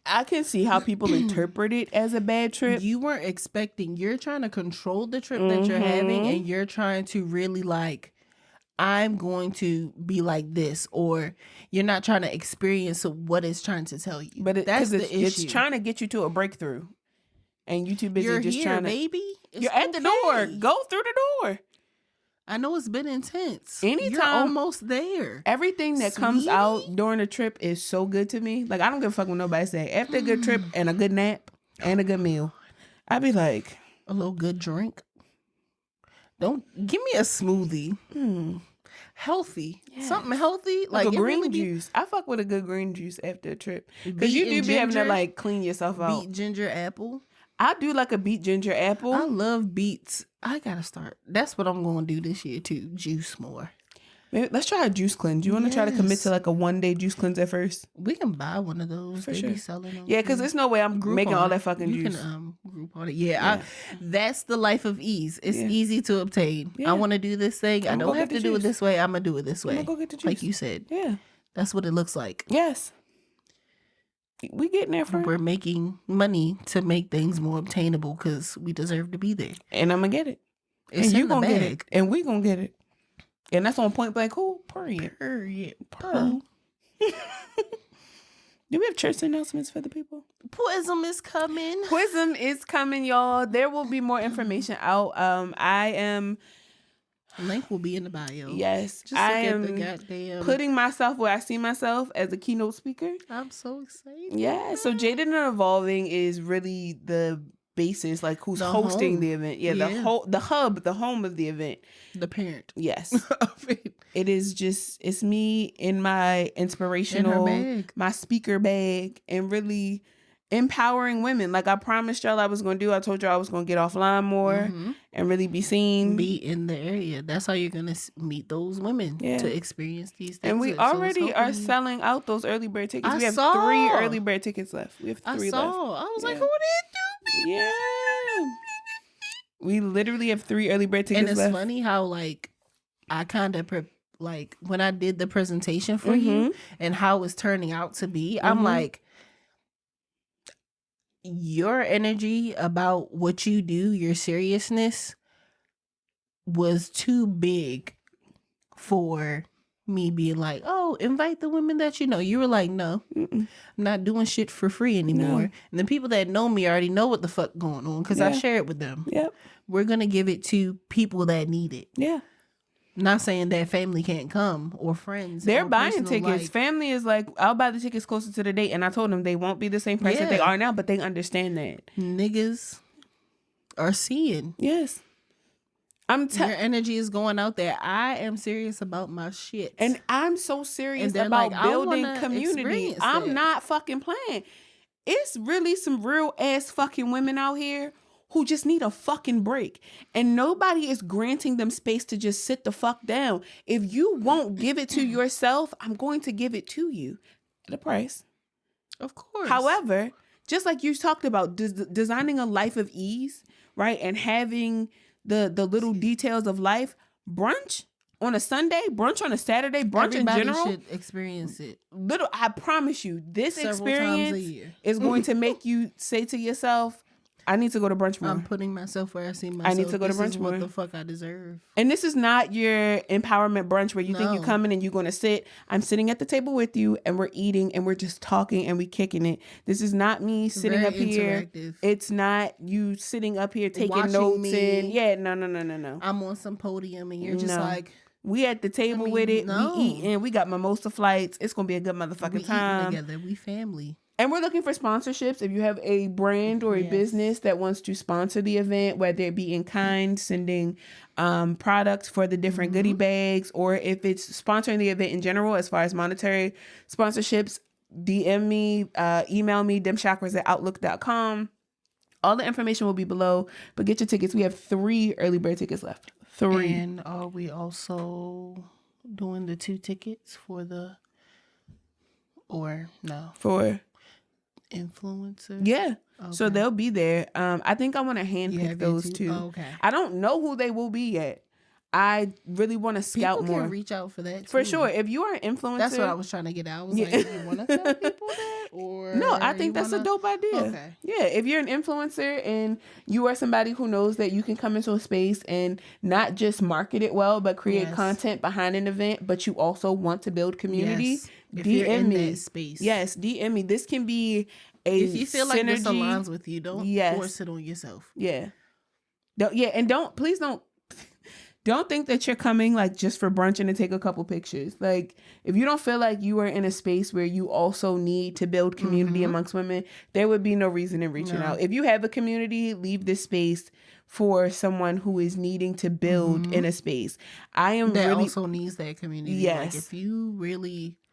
I can see how people interpret it as a bad trip. You weren't expecting. You're trying to control the trip that you're having, and you're trying to really like, I'm going to be like this, or you're not trying to experience what it's trying to tell you. But that's the issue. It's trying to get you to a breakthrough, and you too busy trying to. Baby. You're at the door. Go through the door. I know it's been intense. Anytime, you're almost there. Everything that comes out during a trip is so good to me. Like I don't give a fuck what nobody say. After a good trip and a good nap and a good meal, I'd be like a little good drink. Don't give me a smoothie. Healthy, something healthy, like a green juice. I fuck with a good green juice after a trip because you do be having to like clean yourself out. Beet ginger apple. I do like a beet ginger apple. I love beets. I gotta start. That's what I'm going to do this year too. Juice more. Maybe, let's try a juice cleanse. You want to try to commit to like a 1-day juice cleanse at first? We can buy one of those. They be selling them. Yeah, because there's no way I'm making all that fucking juice. You can group on it. Yeah. That's the life of ease. It's easy to obtain. Yeah. I want to do this thing. I don't have to do it this way. I'm gonna do it this way. Go get the juice. Like you said. Yeah. That's what it looks like. Yes. We getting there, friend. We're making money to make things more obtainable because we deserve to be there. And I'm gonna get it. It's and you gonna get it. And we gonna get it. And that's on point blank. Cool. Period. Do we have church announcements for the people? Quizm is coming. Quizm is coming, y'all. There will be more information out. I am. Link will be in the bio. Yes, just I am putting myself where I see myself as a keynote speaker. I'm so excited. Yeah. So Jaded and Evolving is really the basis, like who's hosting the event. Yeah, the hub, the home of the event. The parent. Yes. It is just, it's me in my inspirational, my speaker bag, and really empowering women. Like I promised y'all I was going to do. I told y'all I was going to get offline more and really be seen. Be in the area. That's how you're going to meet those women to experience these things. And we already are selling out those early bird tickets. We have 3 early bird tickets left. We have 3 left. I was like, who did 2 people? Yeah. We literally have 3 early bird tickets left. And it's funny how like I kind of like when I did the presentation for you and how it's turning out to be, I'm like, your energy about what you do, your seriousness was too big for me being like, oh, invite the women that you know. You were like, no, I'm not doing shit for free anymore. No. And the people that know me already know what the fuck going on because I share it with them. Yep. We're going to give it to people that need it. Yeah. Not saying that family can't come or friends. They're buying tickets. Family is like, I'll buy the tickets closer to the date. And I told them they won't be the same price that they are now, but they understand that. Niggas are seeing. Yes. Your energy is going out there. I am serious about my shit. And I'm so serious about like, building community. I'm not fucking playing. It's really some real ass fucking women out here who just need a fucking break. And nobody is granting them space to just sit the fuck down. If you won't give it to yourself, I'm going to give it to you at a price. Of course. However, just like you talked about, designing a life of ease, right? And having the little details of life, brunch on a Sunday, brunch on a Saturday, brunch in general. Everybody should experience it. I promise you, this experience is going to make you say to yourself, I need to go to brunch more. I'm putting myself where I see myself. I need to go to brunch more. What the fuck I deserve. And this is not your empowerment brunch where you think you come in and you're going to sit. I'm sitting at the table with you and we're eating and we're just talking and we kicking it. This is not me sitting up here. It's not you sitting up here taking watching notes and no. I'm on some podium and you're just like. We at the table with it. We eating. We got mimosa flights. It's going to be a good motherfucking time. We together. We family. And we're looking for sponsorships. If you have a brand or a business that wants to sponsor the event, whether it be in kind, sending products for the different goodie bags, or if it's sponsoring the event in general, as far as monetary sponsorships, DM me, email me, demchakras@outlook.com. All the information will be below, but get your tickets. We have 3 early bird tickets left. 3. And are we also doing the 2 tickets for the, or no? For influencer? Yeah. Okay. So they'll be there. I think I want to handpick those 2. Oh, okay. I don't know who they will be yet. I really want to scout people more. Can reach out for that too. For sure. If you are an influencer, that's what I was trying to get out. I was like, you want to tell people that, or no? I think that's a dope idea. Okay. Yeah, if you're an influencer and you are somebody who knows that you can come into a space and not just market it well, but create content behind an event, but you also want to build community, DM me. That space. Yes, DM me. This can be a if you feel synergy. like this aligns with you, don't force it on yourself. Yeah. Please don't think that you're coming like just for brunch and to take a couple pictures. Like if you don't feel like you are in a space where you also need to build community amongst women, there would be no reason in reaching out. If you have a community, leave this space for someone who is needing to build in a space. Also needs that community. Yes. Like if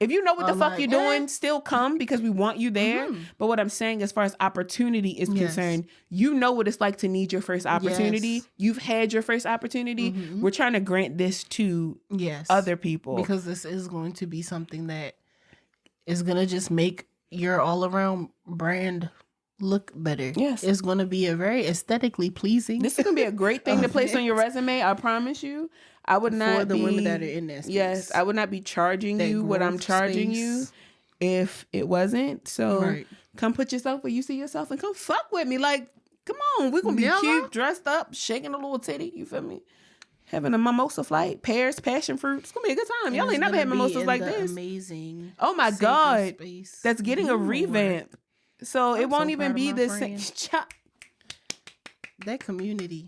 you know what the fuck you're doing, still come because we want you there. But what I'm saying as far as opportunity is concerned, you know what it's like to need your first opportunity. Yes. You've had your first opportunity. We're trying to grant this to other people. Because this is going to be something that is going to just make your all around brand look better. Yes. It's going to be a very aesthetically pleasing. This is going to be a great thing to place on your resume. I promise you. I would not for the women that are in that space. Yes, I would not be charging you what I'm charging you if it wasn't. So come put yourself where you see yourself and come fuck with me. Like, come on, we're going to be cute, dressed up, shaking a little titty. You feel me? Having a mimosa flight, pears, passion fruit. It's going to be a good time. Y'all ain't never had mimosas like this. Amazing. Oh my God. Space. That's getting a revamp. So it won't even be the same. That community.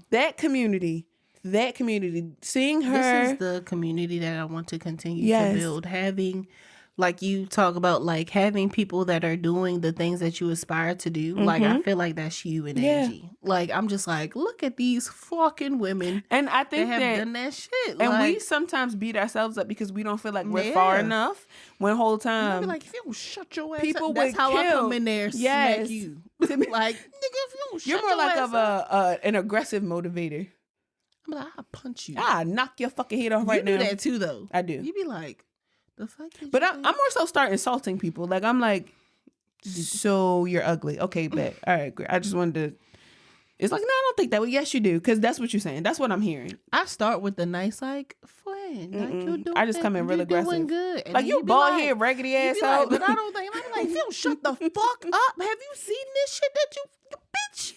Seeing her. This is the community that I want to continue to build. Having like you talk about, like having people that are doing the things that you aspire to do. Like, I feel like that's you and Angie. Like, I'm just like, look at these fucking women. And I think that have done that shit. And like, we sometimes beat ourselves up because we don't feel like we're far enough. When whole time, be like, if you don't shut your ass people up, that's how I come in there and smack you. Like, nigga, if you don't shut you're more your like ass of an aggressive motivator. I'm like, I'll punch you. I'll knock your fucking head off right now. You do that too, though. I do. You be like, the fuck did But you I'm more so start insulting people. Like, I'm like, so you're ugly. Okay, bet. All right, great. I just wanted to. It's like, no, I don't think that way. Yes, you do. Because that's what you're saying. That's what I'm hearing. I start with the nice, like, friend. Like, you're doing, I just come in real aggressive. Doing good. And like, you bald head, raggedy asshole. Like, but I don't think, I'm like, if you don't shut the fuck up, have you seen this shit that you bitch?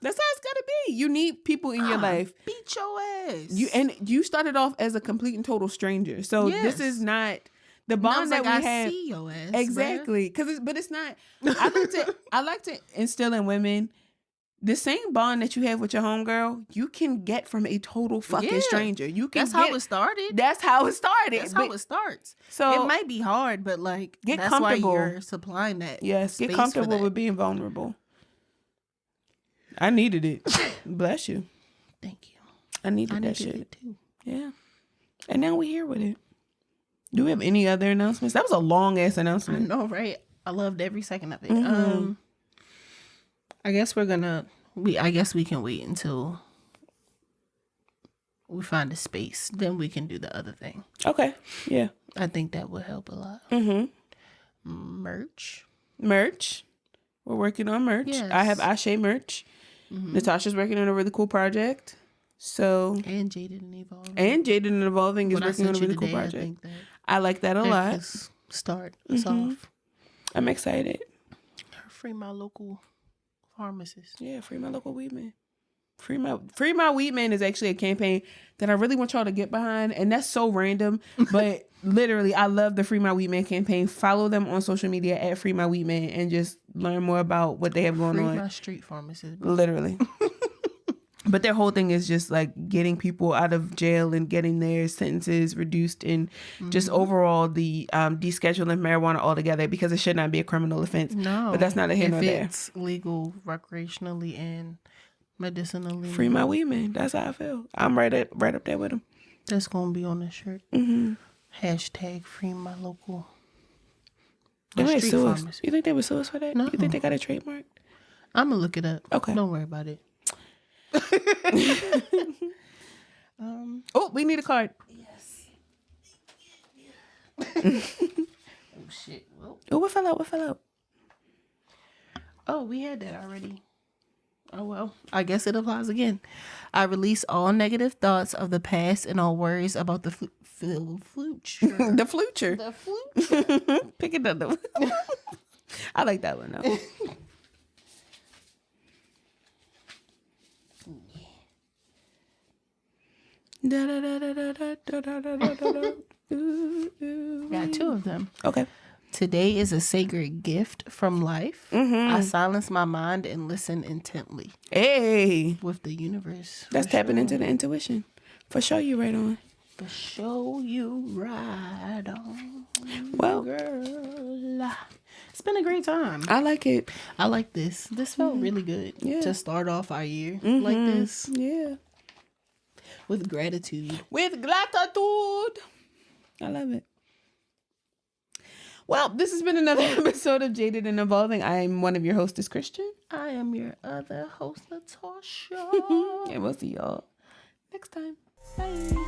That's how it's gotta be. You need people in your life. Beat your ass. You started off as a complete and total stranger. So this is not the bond that we have. See your ass, exactly. But it's not. I like to instill in women the same bond that you have with your homegirl. You can get from a total fucking stranger. You can. That's how it started. That's how it started. That's how it starts. So it might be hard, but like get that's comfortable. why you're supplying that. Yes, get comfortable with being vulnerable. I needed it. Bless you. Thank you. I needed that shit. It too. Yeah. And now we're here with it. Do we have any other announcements? That was a long ass announcement. I know, right? I loved every second of it. I guess I guess we can wait until we find a space. Then we can do the other thing. Okay. Yeah. I think that would help a lot. Merch. We're working on merch. Yes. I have Ashe merch. Natasha's working on a really cool project. So and Jaded and Evolving. Is working on a really cool project. I like that a lot. Start us off. I'm excited. Free my local pharmacist. Yeah, free my local weed man. Free my weed man is actually a campaign that I really want y'all to get behind, and that's so random, but literally I love the Free My Weed Man campaign. Follow them on social media at Free My Weed Man and just learn more about what they have going on. Free my street pharmacist. Literally. But their whole thing is just like getting people out of jail and getting their sentences reduced and just overall the descheduling marijuana altogether, because it should not be a criminal offense. No. But that's not a here nor there. It's legal recreationally and medicinally. Free my weed man. That's how I feel. I'm right up there with him. That's gonna be on the shirt. Hashtag free my local. They might sue us. You think they would sue us for that? No. You think they got it trademarked? I'm gonna look it up. Okay. Don't worry about it. Oh, we need a card. Yes. Oh shit. Oh, what fell out? Oh, we had that already. Oh, well, I guess it applies again. I release all negative thoughts of the past and all worries about the future. The future. Pick another one. I like that one, though. Got two of them. Okay. Today is a sacred gift from life. I silence my mind and listen intently. Hey. With the universe. That's tapping into the intuition. For sure you right on. For sure you right on. Well, girl. It's been a great time. I like it. I like this. This felt really good to start off our year like this. Yeah. With gratitude. I love it. Well, this has been another episode of Jaded and Evolving. I am one of your hosts, Christian. I am your other host, Natasha. And we'll see y'all next time. Bye.